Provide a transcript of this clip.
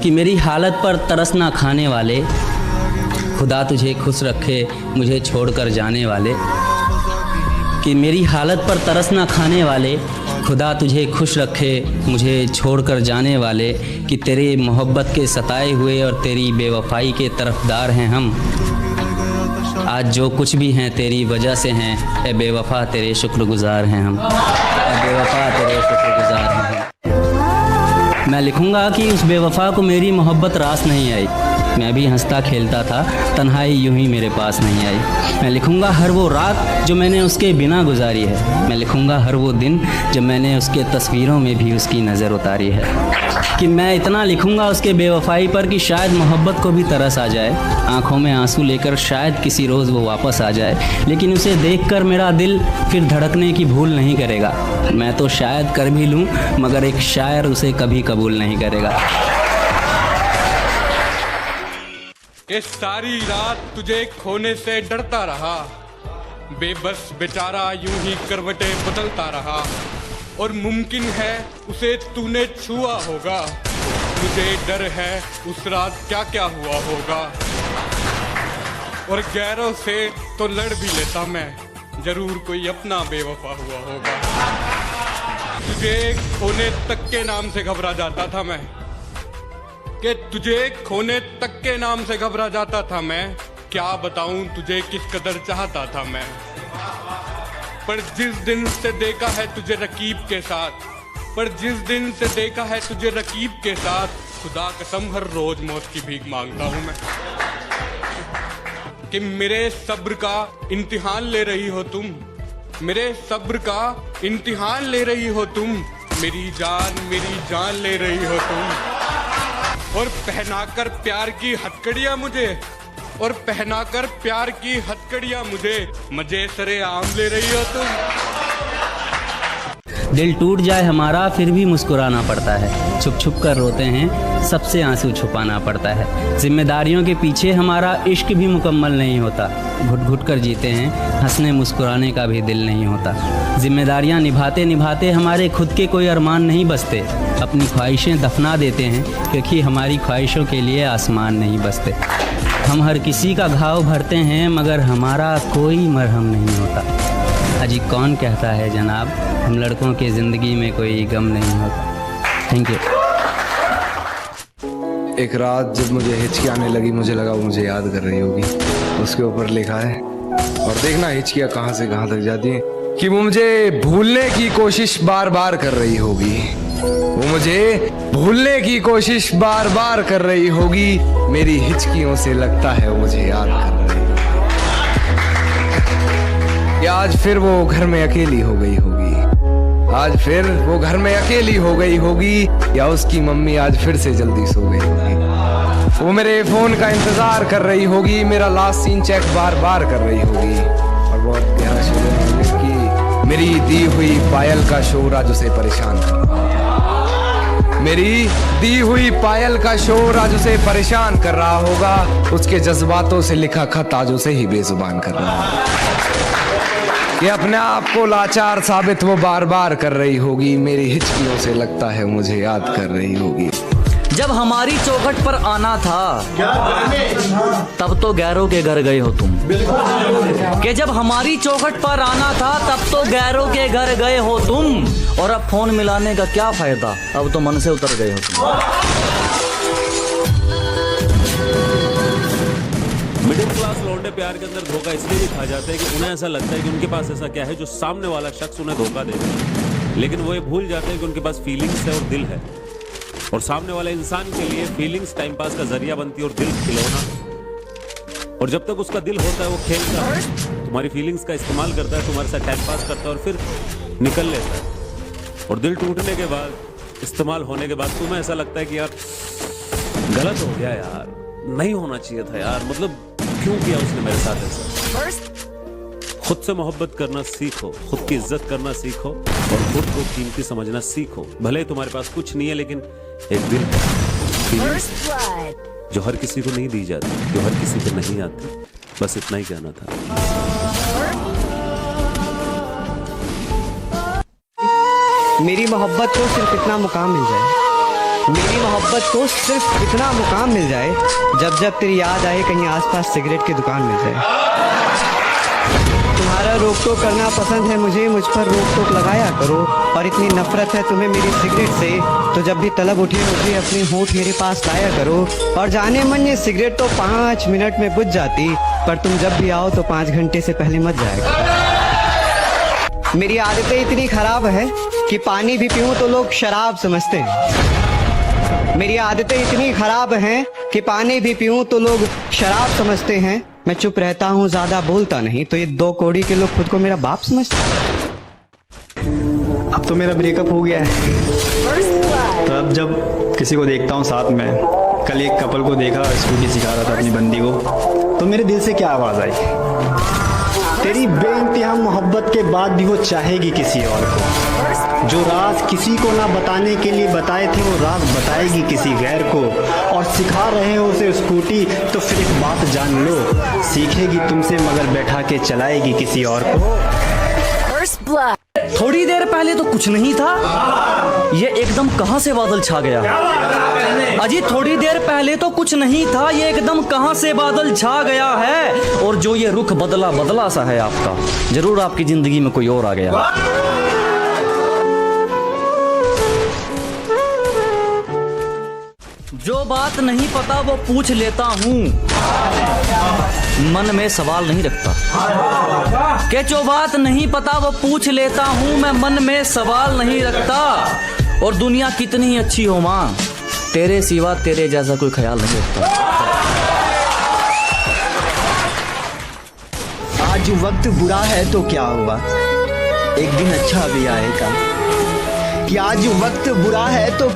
कि मेरी हालत पर तरस ना खाने वाले, खुदा तुझे खुश रखे मुझे छोड़कर जाने वाले। कि मेरी हालत पर तरस ना खाने वाले, खुदा तुझे खुश रखे मुझे छोड़कर जाने वाले। कि तेरे मोहब्बत के सताए हुए और तेरी बेवफाई के तरफदार हैं हम। आज जो कुछ भी हैं तेरी वजह से हैं, ए बेवफा तेरे शुक्रगुजार हैं हम। ए बेवफा तेरे शुक्रगुजार हैं हम। मैं लिखूँगा कि उस बेवफा को मेरी मोहब्बत रास नहीं आई। मैं भी हंसता खेलता था, तन्हाई यूं ही मेरे पास नहीं आई। मैं लिखूँगा हर वो रात जो मैंने उसके बिना गुजारी है। मैं लिखूँगा हर वो दिन जब मैंने उसके तस्वीरों में भी उसकी नज़र उतारी है। कि मैं इतना लिखूँगा उसके बेवफाई पर कि शायद मोहब्बत को भी तरस आ जाए, आँखों में आंसू लेकर शायद किसी रोज़ वो वापस आ जाए। लेकिन उसे देखकर मेरा दिल फिर धड़कने की भूल नहीं करेगा। मैं तो शायद कर भी लूँ मगर एक शायर उसे कभी कबूल नहीं करेगा। ये सारी रात तुझे खोने से डरता रहा, बेबस बेचारा यूं ही करवटें बदलता रहा। और मुमकिन है उसे तूने छुआ होगा, मुझे डर है उस रात क्या क्या हुआ होगा। और गैरों से तो लड़ भी लेता मैं, जरूर कोई अपना बेवफा हुआ होगा। तुझे खोने तक के नाम से घबरा जाता था मैं, कि तुझे खोने तक के नाम से घबरा जाता था मैं। क्या बताऊं तुझे किस कदर चाहता था मैं। पर जिस दिन से देखा है तुझे रकीब के साथ, पर जिस दिन से देखा है तुझे रकीब के साथ, खुदा कसम हर रोज मौत की भीख मांगता हूं मैं। कि मेरे सब्र का इम्तिहान ले रही हो तुम, मेरे सब्र का इम्तिहान ले रही हो तुम। मेरी जान ले रही हो तुम। और पहनाकर प्यार की हथकड़ियां मुझे, और पहनाकर प्यार की हथकड़ियां मुझे, मजे सरे आम ले रही हो तुम। दिल टूट जाए हमारा फिर भी मुस्कुराना पड़ता है, छुप छुप कर रोते हैं सबसे आंसू छुपाना पड़ता है। जिम्मेदारियों के पीछे हमारा इश्क भी मुकम्मल नहीं होता, घुट घुट कर जीते हैं हंसने मुस्कुराने का भी दिल नहीं होता। जिम्मेदारियां निभाते निभाते हमारे खुद के कोई अरमान नहीं बसते, अपनी ख्वाहिशें दफना देते हैं क्योंकि हमारी ख्वाहिशों के लिए आसमान नहीं बसते। हम हर किसी का घाव भरते हैं मगर हमारा कोई मरहम नहीं होता। अजी कौन कहता है जनाब हम लड़कों की ज़िंदगी में कोई गम नहीं होता। Thank you. एक रात जब मुझे हिचकी आने लगी, मुझे लगा वो मुझे याद कर रही होगी। उसके ऊपर लिखा है, और देखना हिचकियाँ कहाँ से कहाँ तक जाती हैं, कि वो मुझे भूलने की कोशिश बार बार कर रही होगी। वो मुझे भूलने की कोशिश बार बार कर रही होगी। मेरी हिचकियों से लगता है वो मुझे याद कर रही होगी। या आज फिर वो घर में अकेली हो गई होगी, आज फिर वो घर में अकेली हो गई होगी। या उसकी मम्मी आज फिर से जल्दी सो गई होगी। वो मेरे फोन का इंतजार कर रही होगी, मेरा लास्ट सीन चेक बार बार कर रही होगी। और बहुत गहरा शेर है कि मेरी दी हुई पायल का शोर आज उसे परेशान कर रहा है। मेरी दी हुई पायल का शोर आज उसे परेशान कर रहा होगा। उसके जज्बातों से लिखा खत आज उसे ही बेजुबान कर रहा है। ये अपने आप को लाचार साबित वो बार बार कर रही होगी। मेरी हिचकियों से लगता है मुझे याद कर रही होगी। जब हमारी चौखट पर आना था तब तो गैरों के घर गए हो तुम। कि जब हमारी चौखट पर आना था तब तो गैरों के घर गए हो तुम। और अब फोन मिलाने का क्या फायदा, अब तो मन से उतर गए हो तुम। मिडिल क्लास लौंडे प्यार के अंदर धोखा इसलिए भी खा जाते हैं कि उन्हें ऐसा लगता है कि उनके पास ऐसा क्या है जो सामने वाला शख्स उन्हें धोखा दे रहा है। लेकिन वो ये भूल जाते हैं कि उनके पास फीलिंग्स है और दिल है, और सामने वाले इंसान के लिए फीलिंग्स टाइम पास का जरिया बनती है और दिल खिलौना। और जब तक उसका दिल होता है वो खेलता है, तुम्हारी फीलिंग्स का इस्तेमाल करता है, तुम्हारे साथ टाइम पास करता है और फिर निकल लेता है। और दिल टूटने के बाद, इस्तेमाल होने के बाद तुम्हें ऐसा लगता है कि यार गलत हो गया यार, नहीं होना चाहिए था यार, मतलब क्यों किया उसने मेरे साथ ऐसा। खुद से मोहब्बत करना सीखो, खुद की इज्जत करना सीखो और खुद को कीमती समझना सीखो। भले ही तुम्हारे पास कुछ नहीं है लेकिन एक दिल है जो हर किसी को नहीं दी जाती, जो हर किसी को नहीं आती। बस इतना ही कहना था। मेरी मोहब्बत को सिर्फ इतना मुकाम मिल जाए मेरी मोहब्बत को सिर्फ इतना मुकाम मिल जाए, जब जब तेरी याद आए कहीं आसपास सिगरेट की दुकान मिल जाए। तुम्हारा रोक टोक करना पसंद है मुझे, मुझ पर रोक टोक लगाया करो। और इतनी नफरत है तुम्हें मेरी सिगरेट से, तो जब भी तलब उठे मुझे अपनी होठ मेरे पास लाया करो। और जाने मन ये सिगरेट तो 5 मिनट में बुझ जाती, पर तुम जब भी आओ तो 5 घंटे से पहले मत जाएगा। मेरी आदतें इतनी खराब है कि पानी भी पीऊं तो लोग शराब समझते हैं। मेरी आदतें इतनी खराब हैं कि पानी भी पीऊं तो लोग शराब समझते हैं। मैं चुप रहता हूँ, ज्यादा बोलता नहीं, तो ये 2 कौड़ी के लोग खुद को मेरा बाप समझते हैं। अब तो मेरा ब्रेकअप हो गया है, तो अब जब किसी को देखता हूँ साथ में, कल एक कपल को देखा स्कूटी सिखा रहा था अपनी बंदी को, तो मेरे दिल से क्या आवाज़ आई, तेरी बेइंतहा मोहब्बत के बाद भी वो चाहेगी किसी और को। जो राज किसी को ना बताने के लिए बताए थे, वो राज बताएगी किसी गैर को। और सिखा रहे हो उसे स्कूटी, तो फिर एक बात जान लो, सीखेगी तुमसे मगर बैठा के चलाएगी किसी और को। थोड़ी देर पहले तो कुछ नहीं था, ये एकदम कहां से बादल छा गया। अजी थोड़ी देर पहले तो कुछ नहीं था, ये एकदम कहां से बादल छा गया है। और जो ये रुख बदला बदला सा है आपका, जरूर आपकी जिंदगी में कोई और आ गया। जो बात नहीं पता वो पूछ लेता हूँ, मन में सवाल नहीं रखता। कि जो बात नहीं पता वो पूछ लेता हूँ, मैं मन में सवाल नहीं रखता। और दुनिया कितनी ही अच्छी हो माँ, तेरे सिवा तेरे जैसा कोई ख्याल नहीं रखता। आज वक्त बुरा है तो क्या हुआ, एक दिन अच्छा भी आएगा। कि आज वक्त बुरा है तो